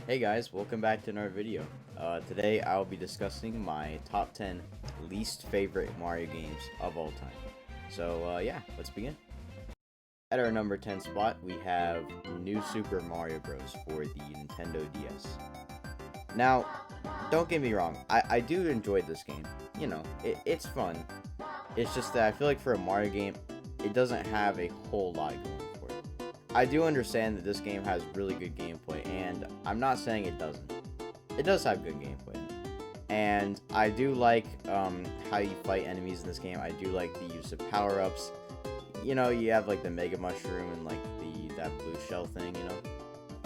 Hey guys, welcome back to another video. Today I'll be discussing my top 10 least favorite Mario games of all time. So yeah, let's begin. At our number 10 spot, we have New Super Mario Bros. For the Nintendo DS. Now, don't get me wrong, I do enjoy this game. You know, it's fun. It's just that I feel like for a Mario game, it doesn't have a whole lot going for it. I do understand that this game has really good gameplay, and I'm not saying it doesn't. It does have good gameplay. And I do like how you fight enemies in this game. I do like the use of power-ups. You know, you have like the Mega Mushroom and like that blue shell thing, you know.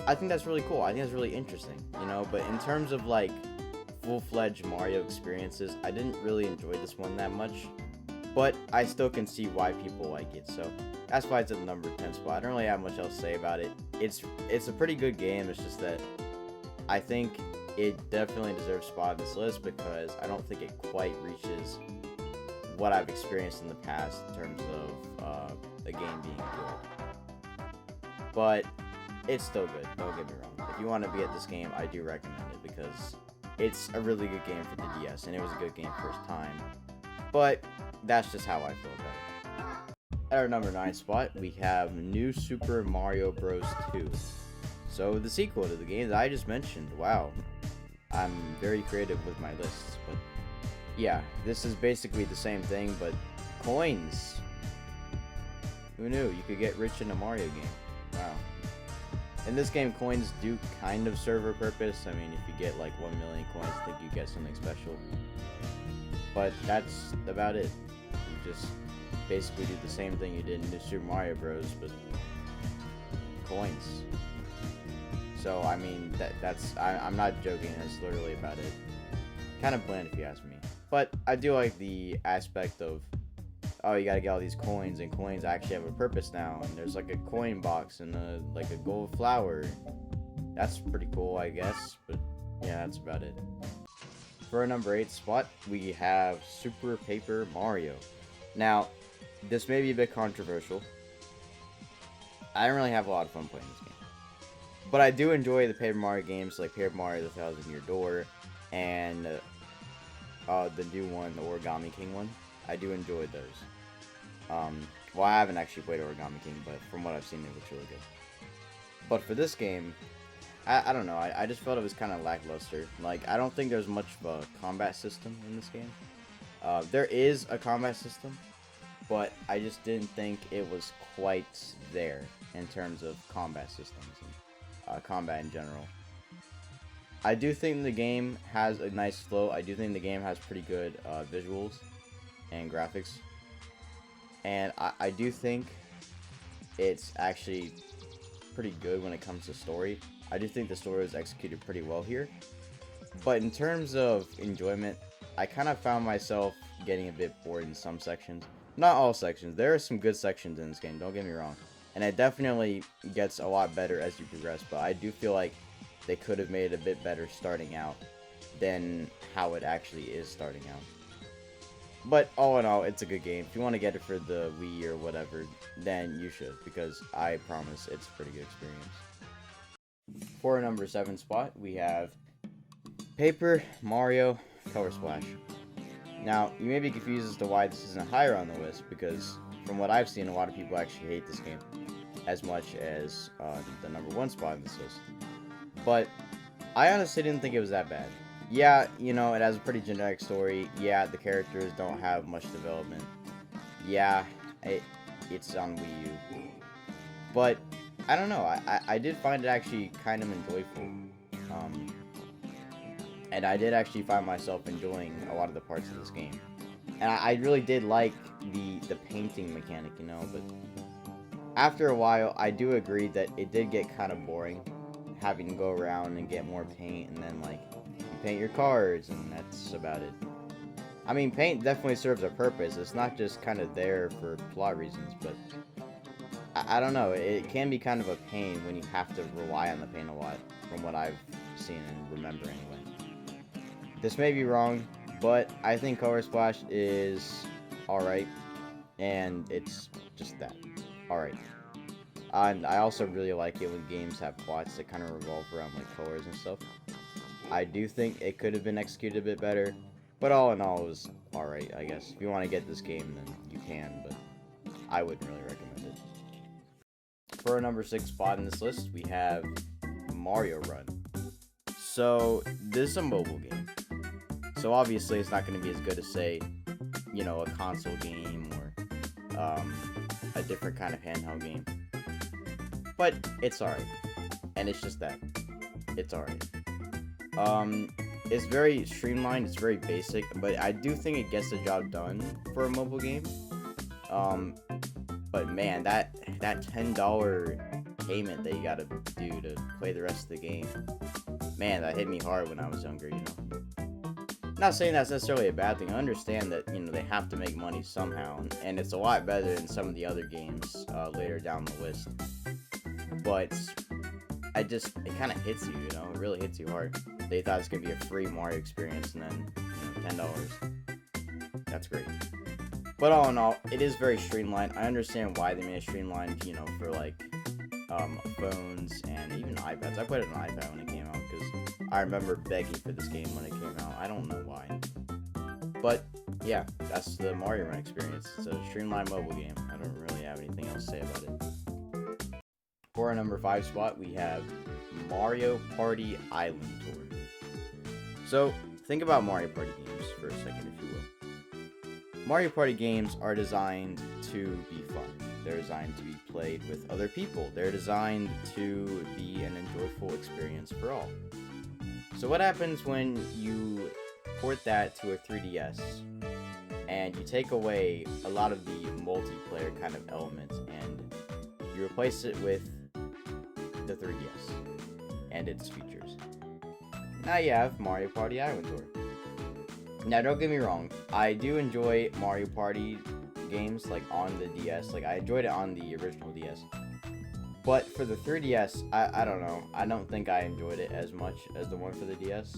I think that's really cool. I think that's really interesting, you know. But in terms of like full-fledged Mario experiences, I didn't really enjoy this one that much. But I still can see why people like it, so that's why it's at the number 10 spot. I don't really have much else to say about it. It's a pretty good game. It's just that I think it definitely deserves a spot on this list because I don't think it quite reaches what I've experienced in the past in terms of the game being good. But it's still good, don't get me wrong. If you want to be at this game, I do recommend it because it's a really good game for the DS, and it was a good game first time. But that's just how I feel about it. At our number 9 spot, we have New Super Mario Bros. 2. So, the sequel to the game that I just mentioned. Wow. I'm very creative with my lists, but yeah, this is basically the same thing, but coins. Who knew you could get rich in a Mario game? Wow. In this game, coins do kind of serve a purpose. I mean, if you get like 1 million coins, I think you get something special. But that's about it. You just basically do the same thing you did in New Super Mario Bros. But coins. So I mean I'm not joking. That's literally about it. Kind of bland if you ask me. But I do like the aspect of you gotta get all these coins, and coins actually have a purpose now. And there's like a coin box and like a gold flower. That's pretty cool, I guess. But yeah, that's about it. For our number 8 spot, we have Super Paper Mario. Now, this may be a bit controversial. I don't really have a lot of fun playing this game. But I do enjoy the Paper Mario games like Paper Mario the Thousand Year Door and the new one, the Origami King one. I do enjoy those. Well, I haven't actually played Origami King, but from what I've seen, it looks really good. But for this game, I don't know, I just felt it was kind of lackluster. Like, I don't think there's much of a combat system in this game. There is a combat system, but I just didn't think it was quite there in terms of combat systems and combat in general. I do think the game has a nice flow. I do think the game has pretty good visuals and graphics. And I do think it's actually pretty good when it comes to story. I do think the story was executed pretty well here. But in terms of enjoyment, I kind of found myself getting a bit bored in some sections. Not all sections. There are some good sections in this game, don't get me wrong. And it definitely gets a lot better as you progress. But I do feel like they could have made it a bit better starting out than how it actually is starting out. But all in all, it's a good game. If you want to get it for the Wii or whatever, then you should. Because I promise it's a pretty good experience. For our number 7 spot, we have Paper Mario Color Splash. Now, you may be confused as to why this isn't higher on the list, because from what I've seen, a lot of people actually hate this game as much as the number 1 spot in this list. But I honestly didn't think it was that bad. Yeah, you know, it has a pretty generic story. Yeah, the characters don't have much development. Yeah, it's on Wii U. But I don't know. I did find it actually kind of enjoyable. And I did actually find myself enjoying a lot of the parts of this game. And I really did like the painting mechanic, you know. But after a while, I do agree that it did get kind of boring, having to go around and get more paint, and then like you paint your cards, and that's about it. I mean, paint definitely serves a purpose. It's not just kind of there for plot reasons, but I don't know. It can be kind of a pain when you have to rely on the paint a lot, from what I've seen and remember anyway. This may be wrong, but I think Color Splash is alright, and it's just that. Alright. And I also really like it when games have plots that kind of revolve around like colors and stuff. I do think it could have been executed a bit better, but all in all, it was alright, I guess. If you want to get this game, then you can, but I wouldn't really recommend it. For our number 6 spot in this list, we have Mario Run. So, this is a mobile game. So obviously it's not going to be as good as, say, you know, a console game or a different kind of handheld game. But it's alright. And it's just that. It's alright. It's very streamlined, it's very basic, but I do think it gets the job done for a mobile game. But man, that $10 payment that you gotta do to play the rest of the game, man, that hit me hard when I was younger, you know. Not saying that's necessarily a bad thing. I understand that, you know, they have to make money somehow, and it's a lot better than some of the other games later down the list. But it kind of hits you, you know, it really hits you hard. They thought it was gonna be a free Mario experience, and then, you know, $10. That's great. But all in all, it is very streamlined. I understand why they made it streamlined, you know, for like phones and even iPads. I put it on iPad when it came out because I remember begging for this game when it came out. I don't know why. But yeah, that's the Mario Run experience. It's a streamlined mobile game. I don't really have anything else to say about it. For our number 5 spot, we have Mario Party Island Tour. So, think about Mario Party games for a second, if you will. Mario Party games are designed to be fun. They're designed to be played with other people. They're designed to be an enjoyable experience for all. So what happens when you port that to a 3DS and you take away a lot of the multiplayer kind of elements and you replace it with the 3DS and its features? Now you have Mario Party Island Tour. Now don't get me wrong, I do enjoy Mario Party games like on the DS. Like I enjoyed it on the original DS. But for the 3DS, I don't know. I don't think I enjoyed it as much as the one for the DS.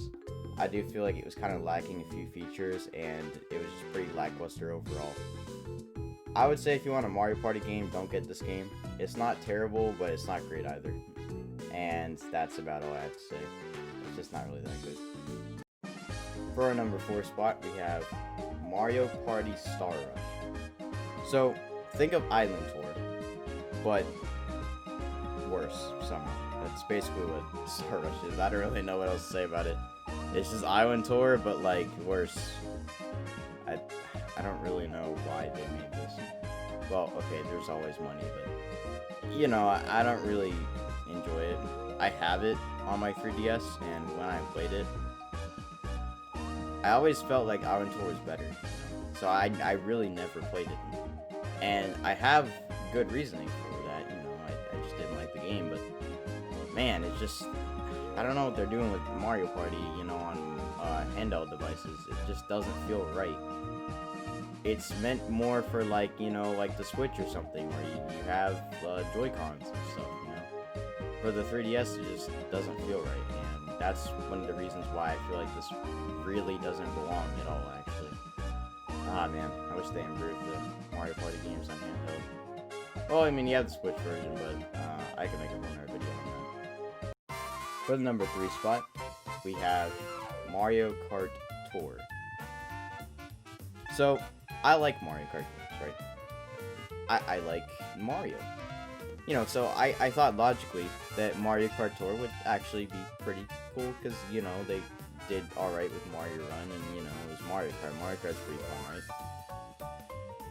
I do feel like it was kind of lacking a few features and it was just pretty lackluster overall. I would say if you want a Mario Party game, don't get this game. It's not terrible, but it's not great either. And that's about all I have to say. It's just not really that good. For our number 4 spot, we have Mario Party Star Rush. So, think of Island Tour, but worse somehow. That's basically what Star Rush is. I don't really know what else to say about it. It's just Island Tour, but like worse. I don't really know why they made this. Well, okay, there's always money, but you know, I don't really enjoy it. I have it on my 3DS, and when I played it, I always felt like Island Tour was better. So I really never played it. And I have good reasoning for that, you know, I just didn't like the game, but man, it's just, I don't know what they're doing with Mario Party, you know, on handheld devices. It just doesn't feel right. It's meant more for like, you know, like the Switch or something, where you have Joy-Cons and stuff, you know. For the 3DS, it just doesn't feel right, and that's one of the reasons why I feel like this really doesn't belong at all, actually. Ah, man, I wish they improved the Mario Party games on handheld. Well, I mean, you have the Switch version, but I can make a more video on that. For the number 3 spot, we have Mario Kart Tour. So, I like Mario Kart games, right? I like Mario. You know, so I thought logically that Mario Kart Tour would actually be pretty cool, because, you know, they did alright with Mario Run, and, you know, it was Mario Kart. Mario Kart's pretty fun, right?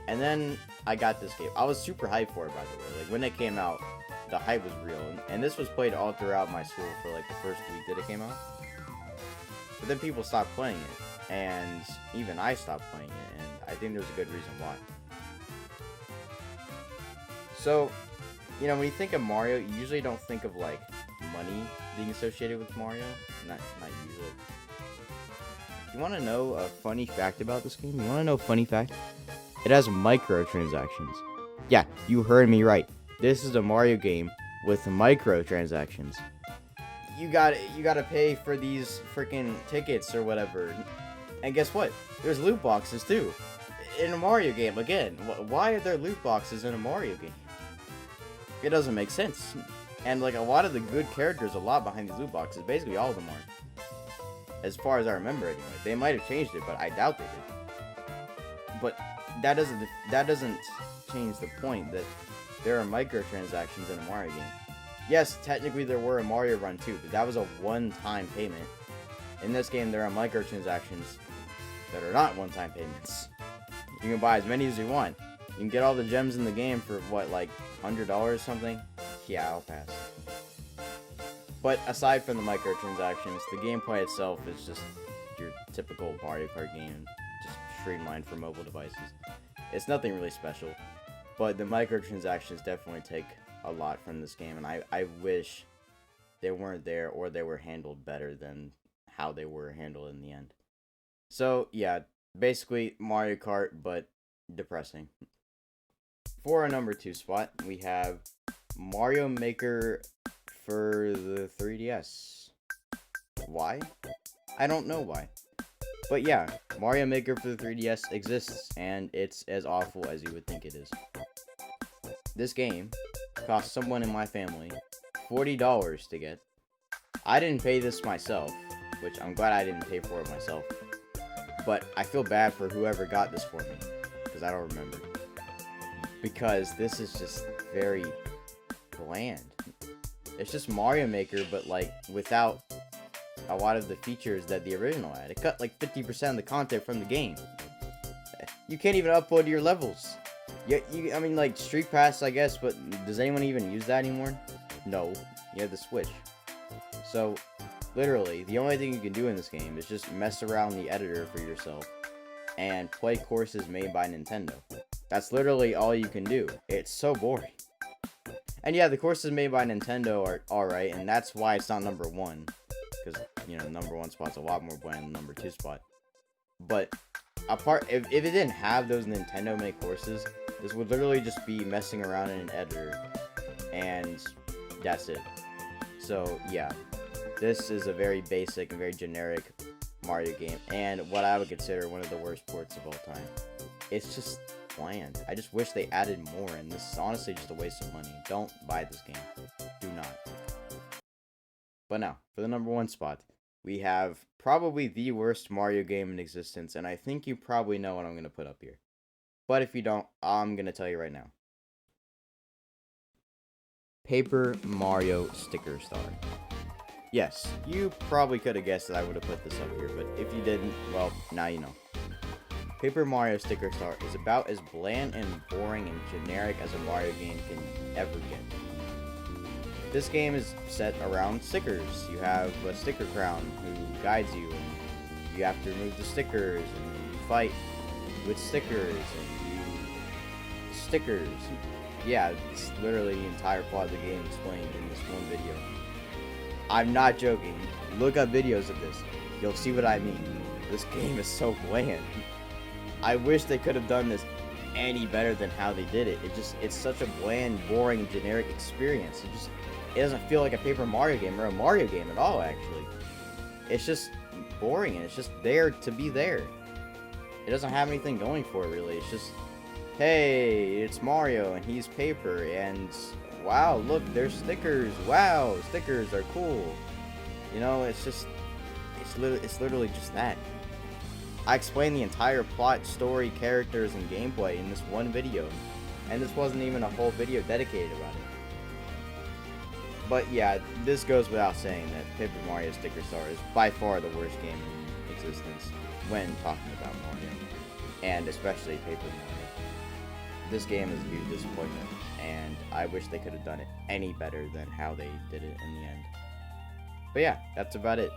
And then I got this game. I was super hyped for it, by the way. Like, when it came out, the hype was real, and this was played all throughout my school for, like, the first week that it came out. But then people stopped playing it, and even I stopped playing it, and I think there's a good reason why. So, you know, when you think of Mario, you usually don't think of, like, money being associated with Mario. Not usually. You want to know a funny fact about this game? You want to know a funny fact? It has microtransactions. Yeah, you heard me right. This is a Mario game with microtransactions. You gotta pay for these freaking tickets or whatever. And guess what? There's loot boxes too. In a Mario game, again. Why are there loot boxes in a Mario game? it doesn't make sense. And like a lot of the good characters, a lot behind these loot boxes, basically all of them are. As far as I remember anyway. They might have changed it, but I doubt they did. But that doesn't change the point that there are microtransactions in a Mario game. Yes, technically there were a Mario Run too, but that was a one-time payment. In this game, there are microtransactions that are not one-time payments. You can buy as many as you want. You can get all the gems in the game for, what, like $100 or something? Yeah, I'll pass. But aside from the microtransactions, the gameplay itself is just your typical Mario Kart game, just streamlined for mobile devices. It's nothing really special, but the microtransactions definitely take a lot from this game, and I wish they weren't there or they were handled better than how they were handled in the end. So, yeah, basically Mario Kart, but depressing. For our number 2 spot, we have Mario Maker for the 3DS. Why? I don't know why. But yeah, Mario Maker for the 3DS exists, and it's as awful as you would think it is. This game cost someone in my family $40 to get. I didn't pay this myself, which I'm glad I didn't pay for it myself. But I feel bad for whoever got this for me, because I don't remember. Because this is just very bland. It's just Mario Maker, but like without a lot of the features that the original had. It cut like 50% of the content from the game. You can't even upload your levels. I mean, like Street Pass, I guess, but does anyone even use that anymore? No. You have the Switch. So, literally, the only thing you can do in this game is just mess around the editor for yourself and play courses made by Nintendo. That's literally all you can do. It's so boring. And yeah, the courses made by Nintendo are alright, and that's why it's not number 1. Because, you know, number 1 spot's a lot more bland than number 2 spot. But, if it didn't have those Nintendo-made courses, this would literally just be messing around in an editor. And that's it. So, yeah. This is a very basic and very generic Mario game. And what I would consider one of the worst ports of all time. It's just bland. I just wish they added more, and this is honestly just a waste of money. Don't buy this game. Do not. But now, for the number 1 spot, we have probably the worst Mario game in existence, and I think you probably know what I'm going to put up here. But if you don't, I'm going to tell you right now. Paper Mario Sticker Star. Yes, you probably could have guessed that I would have put this up here, but if you didn't, well, now you know. Paper Mario Sticker Star is about as bland and boring and generic as a Mario game can ever get. This game is set around stickers. You have a sticker crown who guides you, and you have to remove the stickers, and you fight with stickers, and stickers. Yeah, it's literally the entire plot of the game explained in this one video. I'm not joking. Look up videos of this. You'll see what I mean. This game is so bland. I wish they could have done this any better than how they did it. It's such a bland, boring, generic experience. It doesn't feel like a Paper Mario game or a Mario game at all, actually. It's just boring, and it's just there to be there. It doesn't have anything going for it, really. It's just, hey, it's Mario, and he's paper, and wow, look, there's stickers. Wow, stickers are cool. You know, it's literally just that. I explained the entire plot, story, characters, and gameplay in this one video, and this wasn't even a whole video dedicated about it. But yeah, this goes without saying that Paper Mario Sticker Star is by far the worst game in existence when talking about Mario, and especially Paper Mario. This game is a huge disappointment, and I wish they could have done it any better than how they did it in the end. But yeah, that's about it.